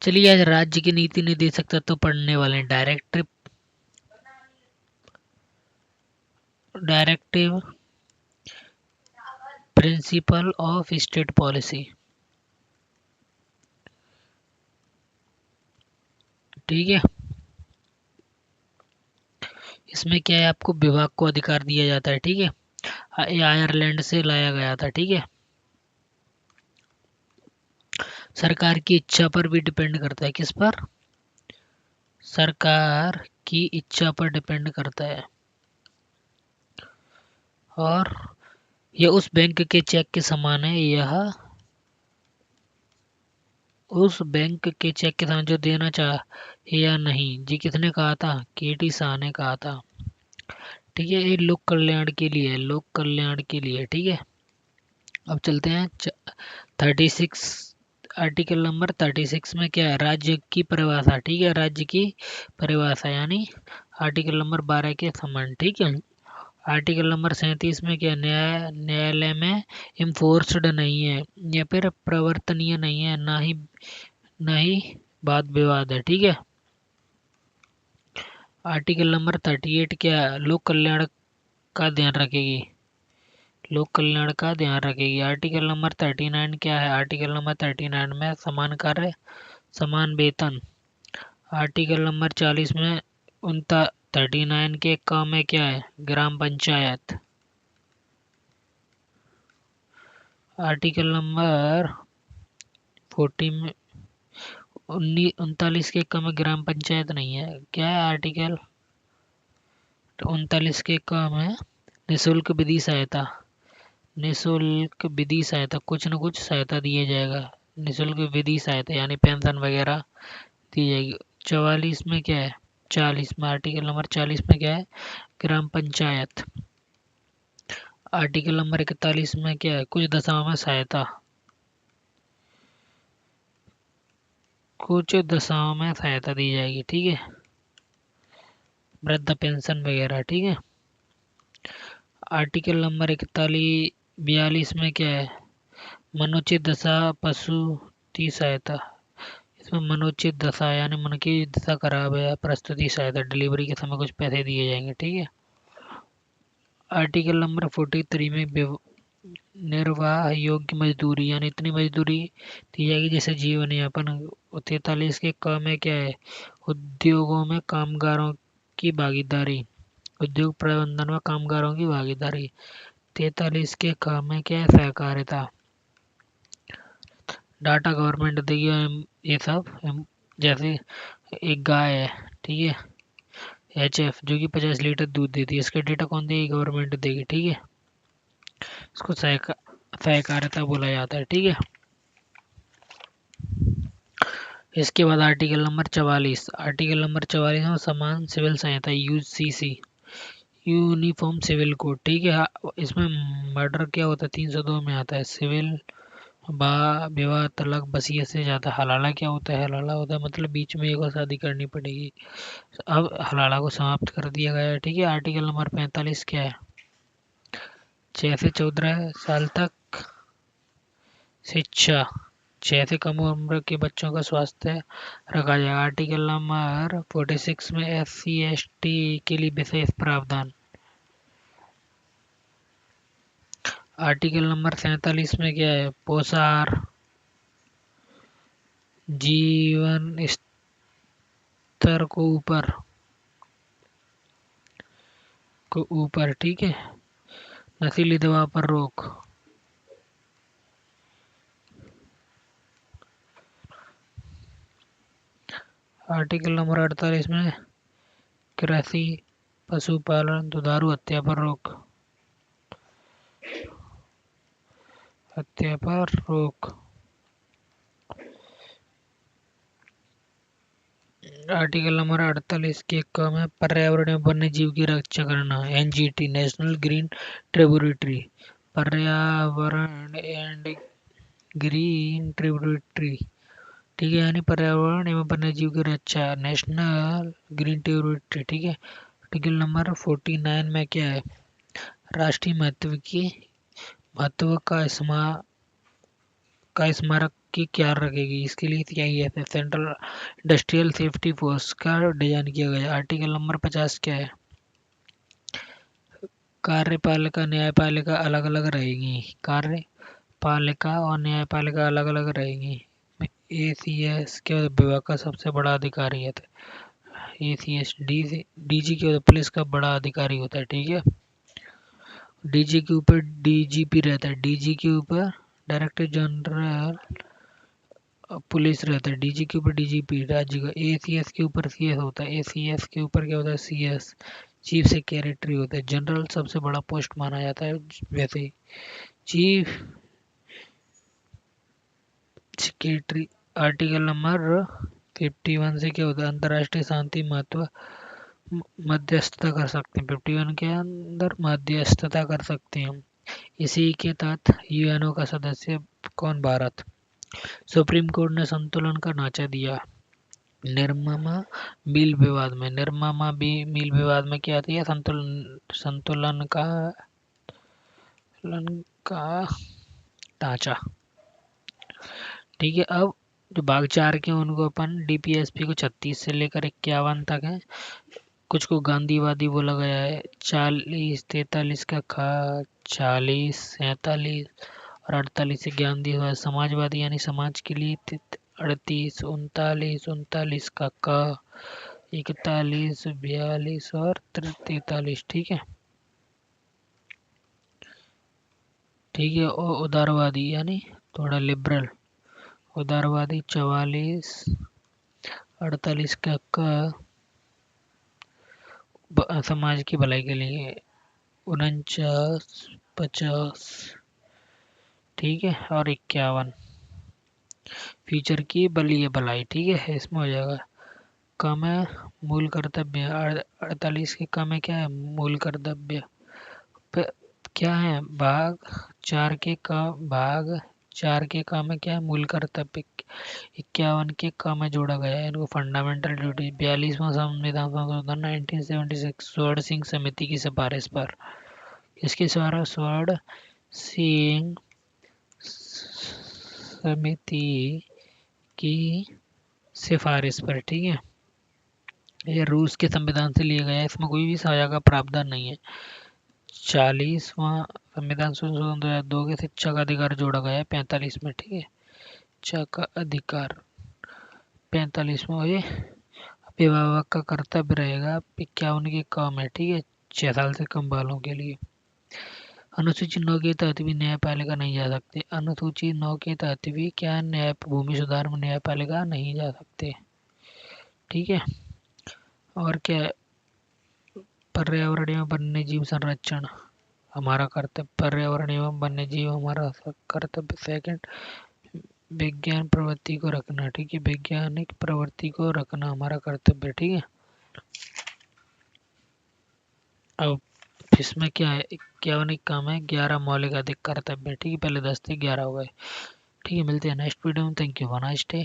चलिए आज राज्य की नीति नहीं दे सकता तो पढ़ने वाले हैं directive principle of state policy. ठीक है, इसमें क्या है, आपको विभाग को अधिकार दिया जाता है। ठीक है, ये आयरलैंड से लाया गया था। ठीक है, सरकार की इच्छा पर भी डिपेंड करता है। किस पर? सरकार की इच्छा पर डिपेंड करता है। और यह उस बैंक के चेक के समान है, यह उस बैंक के चेक के समान जो देना चाहे या नहीं। जी किसने कहा था? केटी शाह ने कहा था। ठीक है, ये लोक कल्याण के लिए है, लोक कल्याण के लिए। ठीक है, अब चलते हैं 36, आर्टिकल नंबर 36 में क्या है? राज्य की परिभाषा। ठीक है, राज्य की परिभाषा यानी आर्टिकल नंबर 12 के समान। ठीक है, आर्टिकल नंबर 37 में क्या? न्यायालय में इम्फोर्स्ड नहीं है या फिर प्रवर्तनीय नहीं है, ना ही वाद विवाद है। ठीक है, आर्टिकल नंबर 38 क्या है? लोक कल्याण का ध्यान रखेगी, लोक कल्याण का ध्यान रखेगी। आर्टिकल नंबर 39 क्या है? आर्टिकल नंबर 39 में समान कार्य समान वेतन। आर्टिकल नंबर 40 में उनता 39 के काम में क्या है? ग्राम पंचायत। आर्टिकल नंबर 40 में 39 के काम में ग्राम पंचायत नहीं है। क्या है? आर्टिकल 39 के काम है निःशुल्क विधि सहायता। निःशुल्क विधि सहायता, कुछ न कुछ सहायता दिया जाएगा। निःशुल्क विधि सहायता यानी पेंशन वगैरह दी जाएगी। 44 में क्या है? 40 में, आर्टिकल नंबर 40 में क्या है? ग्राम पंचायत। आर्टिकल नंबर 41 में क्या है? कुछ दशाओं में सहायता, कुछ दशाओं में सहायता दी जाएगी। ठीक है, वृद्ध पेंशन वगैरह। ठीक है, आर्टिकल नंबर 42 में क्या है? मनोचित दशा पशु की सहायता। इसमें मनोचित दशा यानी मन की दशा खराब है, प्रस्तुति सहायता, डिलीवरी के समय कुछ पैसे दिए जाएंगे। ठीक है, आर्टिकल नंबर 43 में निर्वाह योग्य मजदूरी यानी इतनी मजदूरी दी जाएगी जिससे जीवन यापन। 43 के क में क्या है? उद्योगों में कामगारों की भागीदारी, उद्योग प्रबंधन में कामगारों की भागीदारी। 43 के क में क्या है? सहकारिता, डाटा गवर्नमेंट देगी। ये सब जैसे एक गाय है, ठीक है, HF जो कि 50 लीटर दूध देती है, इसका डेटा कौन देगी? गवर्नमेंट देगी। ठीक है, इसको सहकारिता बोला जाता है। ठीक है, इसके बाद आर्टिकल नंबर 44, आर्टिकल नंबर 44 में समान सिविल सहायता, UCC, यूनिफॉर्म सिविल कोड। ठीक है, इसमें मर्डर क्या होता है? 302 में आता है। सिविल विवाह, तलाक, वसीयत से ज़्यादा। हलाला क्या होता है? हलाला होता है मतलब बीच में एक और शादी करनी पड़ेगी। अब हलाला को समाप्त कर दिया गया है। ठीक है, आर्टिकल नंबर 45 क्या है? 6 से 14 साल तक शिक्षा, 6 से कम उम्र के बच्चों का स्वास्थ्य रखा जाएगा। आर्टिकल नंबर 46 में SC ST के लिए विशेष प्रावधान। आर्टिकल नंबर 47 में क्या है? पोषाहार, जीवन स्तर को ऊपर। ठीक है, नशीली दवा पर रोक। आर्टिकल नंबर 48 में कृषि, पशुपालन, दुधारू हत्या पर रोक, हत्या पर रोक। आर्टिकल नंबर 48 के क में पर्यावरण एवं वन्य जीव की रक्षा करना, NGT, नेशनल ग्रीन ट्रिब्यूटरी। पर्यावरण एंड ग्रीन ट्रिब्यूटरी। ठीक है, यानी पर्यावरण एवं वन्य जीव की रक्षा, नेशनल ग्रीन ट्रिब्यूटरी। ठीक है, आर्टिकल नंबर 49 में क्या है? राष्ट्रीय महत्व का का स्मारक की क्या रखेगी, इसके लिए CISF central industrial safety force का डिजाइन किया गया। आर्टिकल नंबर 50 क्या है? कार्यपालिका न्यायपालिका अलग अलग रहेगी। कार्यपालिका और न्यायपालिका अलग अलग रहेगी। एसीएस के विभाग का सबसे बड़ा अधिकारी है। एसीएस डीजी के पुलिस का बड़ा अधिकारी होता है, ठीक है। डीजी के ऊपर डीजीपी रहता है, डीजी के ऊपर डायरेक्टर जनरल पुलिस रहता है, डीजी के ऊपर डीजीपी राज्य का। एसीएस के ऊपर सीएस होता है, एसीएस के ऊपर क्या होता है? सीएस चीफ सेक्रेटरी होता है। जनरल सबसे बड़ा पोस्ट माना जाता है वैसे ही। चीफ सेक्रेटरी आर्टिकल नंबर 51 से क्या होता है? अंतर्राष्ट्रीय शांति महत्व मध्यस्थता कर सकते हैं। 51 के अंदर मध्यस्थता कर सकते हैं हम। इसी के तहत यूएनओ का सदस्य कौन? भारत। सुप्रीम कोर्ट ने संतुलन का ढांचा दिया निर्ममा मिल विवाद में। निर्ममा मिल विवाद में क्या दिया? संतुलन का ढांचा, ठीक है। अब जो भाग 4 के उनको अपन डीपीएसपी को 36 से लेकर 51 तक है। कुछ को गांधीवादी बोला गया है। 40, 43 का 40, 47 और 48 से गांधी समाजवादी यानी समाज के लिए 38, 39 का 41, 42 और 43, ठीक है। ठीक है। और उदारवादी यानी थोड़ा लिबरल उदारवादी 44, 48 का समाज की भलाई के लिए 49, 50, ठीक है। और 51 फ्यूचर की बली भलाई, ठीक है। इसमें हो जाएगा कम है मूल कर्तव्य। 48 के कम है क्या है? मूल कर्तव्य। क्या है? भाग 4 के काम है क्या है? मूल कर्तव्य। 51 के काम में जोड़ा गया है इनको फंडामेंटल ड्यूटी। 42वां संविधान संशोधन 1976 स्वर्ण सिंह समिति की सिफारिश पर। इसके द्वारा स्वर्ण सिंह समिति की सिफारिश पर, ठीक है। यह रूस के संविधान से लिया गया है, इसमें कोई भी सजा का प्रावधान नहीं है। 40वां संविधान संशोधन 2002 के शिक्षा का अधिकार जोड़ा गया है 45 में, ठीक है। शिक्षा का अधिकार 45 में। ये अभिभावक का कर्तव्य रहेगा 51 के काम है, ठीक है। 6 साल से कम बालों के लिए। अनुसूची 9 के तहत भी न्यायपालिका नहीं जा सकते। अनुसूची 9 के तहत भी क्या न्याय भूमि सुधार में न्यायपालिका नहीं जा सकते, ठीक है। और क्या? पर्यावरण एवं वन्य जीव संरक्षण हमारा कर्तव्य। पर्यावरण एवं वन्य जीव हमारा कर्तव्य। सेकंड, विज्ञान प्रवृत्ति को रखना, ठीक है। वैज्ञानिक प्रवृत्ति को रखना हमारा कर्तव्य, ठीक है। अब इसमें क्या है? 51 काम है, 11 मौलिक अधिक कर्तव्य, ठीक है। पहले 10 थे 11 हो गए, ठीक है। मिलते हैं नेक्स्ट वीडियो में। Thank you, nice day.